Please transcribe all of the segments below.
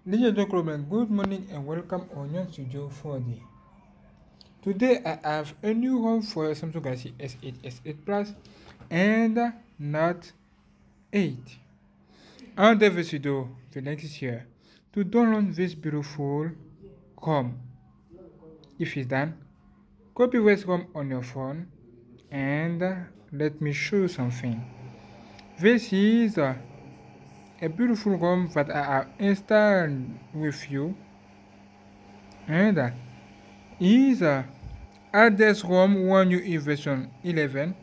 Ladies and gentlemen, good morning and welcome on GNANGSTUDIO 4D. Today I have a new home for Samsung Galaxy S8, S8 Plus and Note 8. Under this video, the link is here to download this beautiful home. If it's done, copy this home on your phone and let me show you something. This is a beautiful home that I have installed with you and is at this ROM when you in version 11.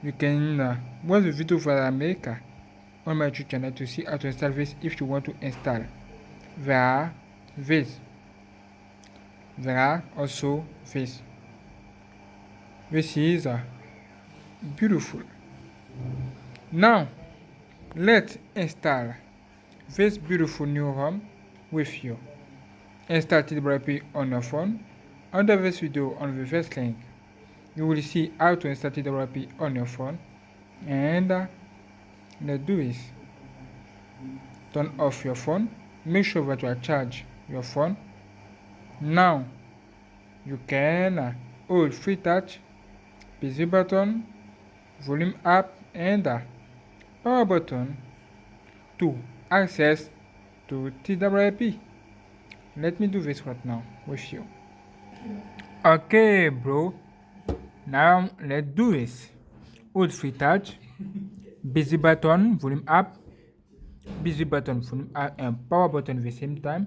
You can watch the video that I make on my YouTube channel to see how to install this if you want to install. There are this. There are also this. This is beautiful. Now, let's install this beautiful new ROM with you. Install TWRP on your phone. Under this video, on the first link, you will see how to install TWRP on your phone. And let's do this. Turn off your phone. Make sure that you charge your phone. Now, you can hold free touch, busy button, volume up, and power button to access to TWRP. Let me do this right now with you. Okay, bro. Now let's do this. Hold free touch, busy button, volume up, busy button, volume up, and power button at the same time.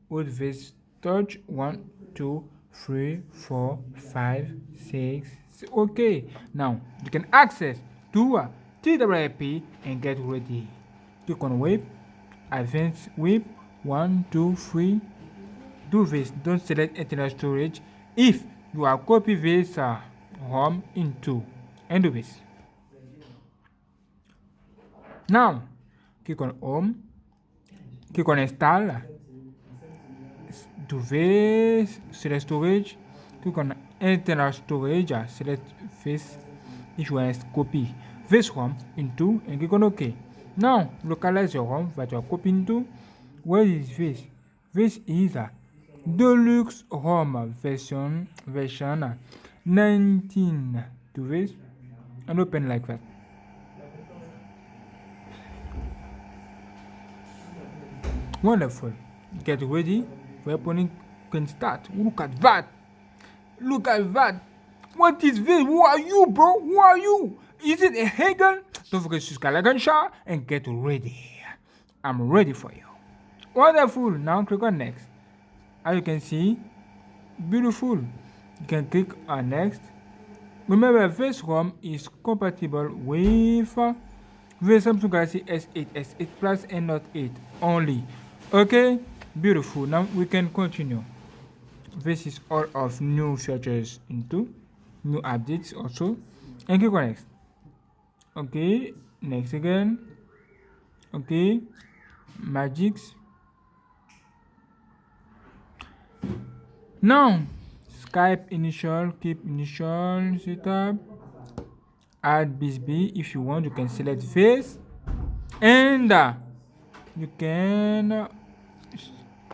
Hold this touch. 1, 2, 3, 4, 5, 6. Okay. Now you can access to TWRP and get ready. Click on whip, advanced whip. 1, 2, 3. Do this. Don't select internal storage if you are copy this ROM into and do this. Now click on home, click on install, do this, select storage, click on internal storage, select this if you want to copy this ROM into and click on OK. Now localize your ROM that you are copying to. Where is this? This is a Deluxe ROM version 19. Do this and open like that. Wonderful. Get ready. Weaponing can start. Look at that. Look at that. What is this? Who are you, bro? Who are you? Is it a Hegel? Don't forget to subscribe, like, and share, and get ready. I'm ready for you. Wonderful. Now click on next. As you can see, beautiful. You can click on next. Remember, this ROM is compatible with the Samsung Galaxy S8, S8 Plus, and Note 8 only. Okay, beautiful. Now we can continue. This is all of new features into new updates also. And click on next. Okay, next again. Okay, magics. Now, Skype initial, keep initial setup, add BSB. If you want, you can select this, and you can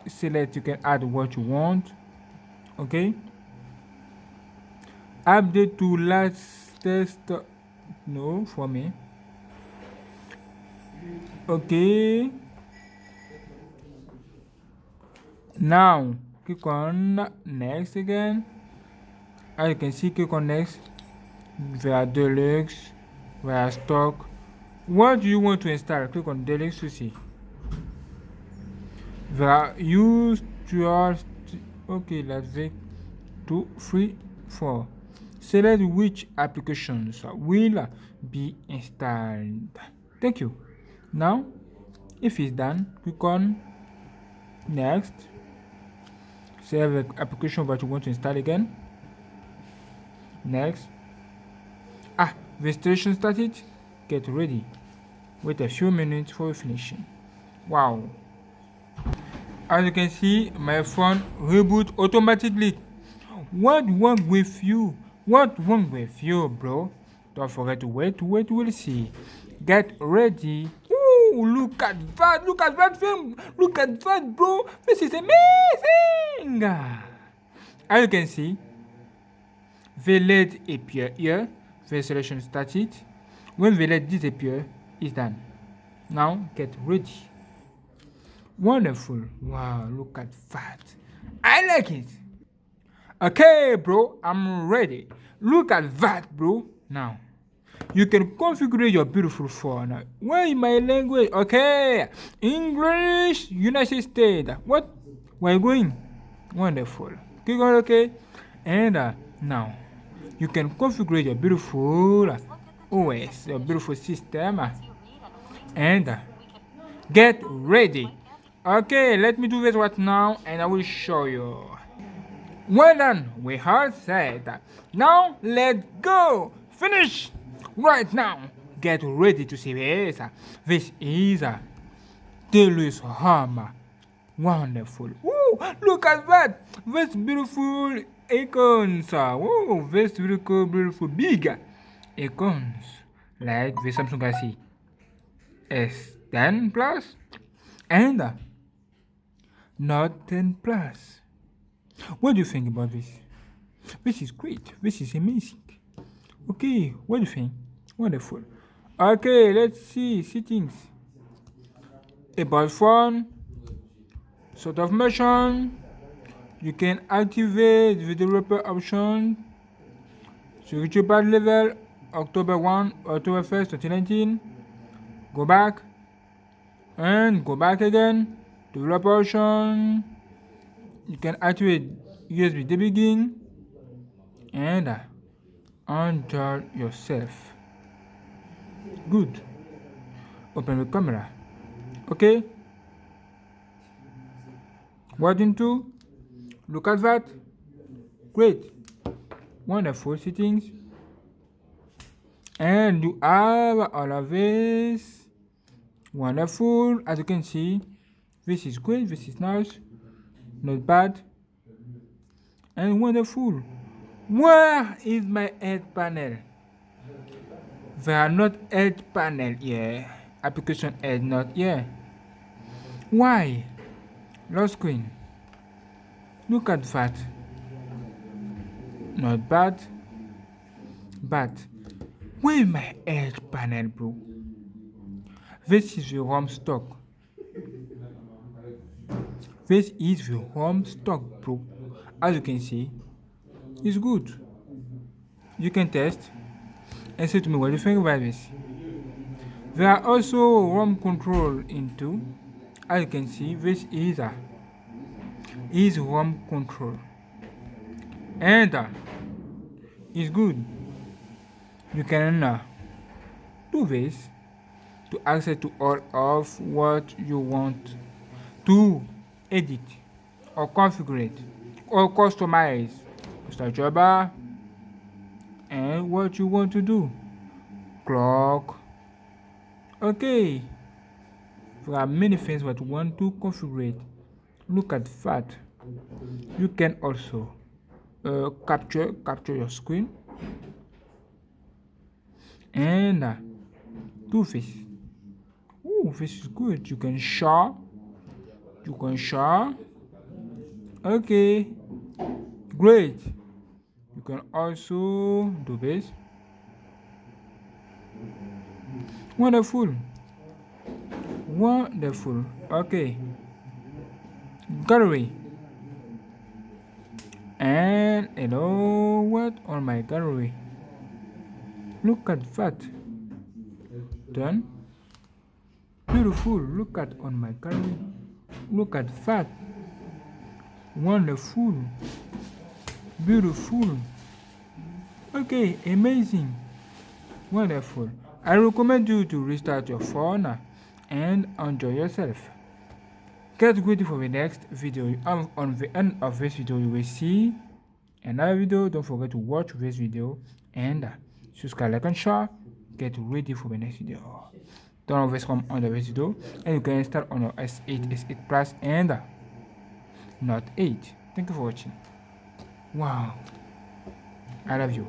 select. You can add what you want. Okay. Update to latest. No, for me. Okay. Now click on next again. As you can see, click on next. Via Deluxe, via stock. What do you want to install? Click on Deluxe to see. Via use to okay, let's say 2, 3, 4. Select which applications will be installed. Thank you. Now, if it's done, click on next. Select the application that you want to install again. Next. The installation started. Get ready. Wait a few minutes for finishing. Wow. As you can see, my phone reboot automatically. What wrong with you? What wrong with you, bro? Don't forget to wait. We'll see. Get ready. Woo! Ooh, look at that film. Look at that, bro. This is amazing. As you can see, the LED appear here. The selection started. When the LED disappear, it's done. Now get ready. Wonderful. Wow, look at that. I like it. Okay, bro, I'm ready. Look at that, bro. Now, you can configure your beautiful phone. Where is my language? Okay, English, United States. What? Where are you going? Wonderful. Click on OK. And now, you can configure your beautiful OS, your beautiful system. And get ready. Okay, let me do this right now and I will show you. Well done, we are set. Now let's go. Finish right now. Get ready to see this. This is Deluxe Hammer. Wonderful. Woo, look at that. This beautiful icons. Woo, this beautiful big icons. Like the Samsung Galaxy S10 Plus and Note 10 Plus. What do you think about this? This is great. This is amazing. Okay, what do you think? Wonderful. Okay, let's see settings. About phone, sort of motion. You can activate the developer option. Security patch level, October 1st, 2019. Go back. And go back again. Developer option. You can activate USB debugging and enjoy yourself. Good. Open the camera. Okay. What into? Look at that. Great. Wonderful settings. And you have all of this. Wonderful. As you can see, this is great. This is nice. Not bad and wonderful. Where is my edge panel? There are not edge panel here. Application edge not here. Why? Lost screen. Look at that. Not bad. But where is my edge panel, bro? This is the ROM stock. This is the home stock, bro. As you can see, it's good. You can test and say to me what you think about this. There are also ROM control into. As you can see, this is ROM control, and it's good. You can do this to access to all of what you want to edit or configure it or customize. Start your bar and what you want to do. Clock. Okay. There are many things that you want to configure. Look at that. You can also capture your screen and do this. Oh, this is good. You can share. Okay, great. You can also do this. Wonderful. Okay, gallery. And you know what on my gallery? Look at that. Done. Beautiful. Look at on my gallery. Look at that. Wonderful. Beautiful. Okay, amazing. Wonderful. I recommend you to restart your phone and enjoy yourself. Get ready for the next video. On the end of this video, you will see another video. Don't forget to watch this video and subscribe, like, and share. Get ready for the next video. Turn on this from under this video and you can install on your S8, S8 Plus and Note 8. Thank you for watching. Wow, I love you.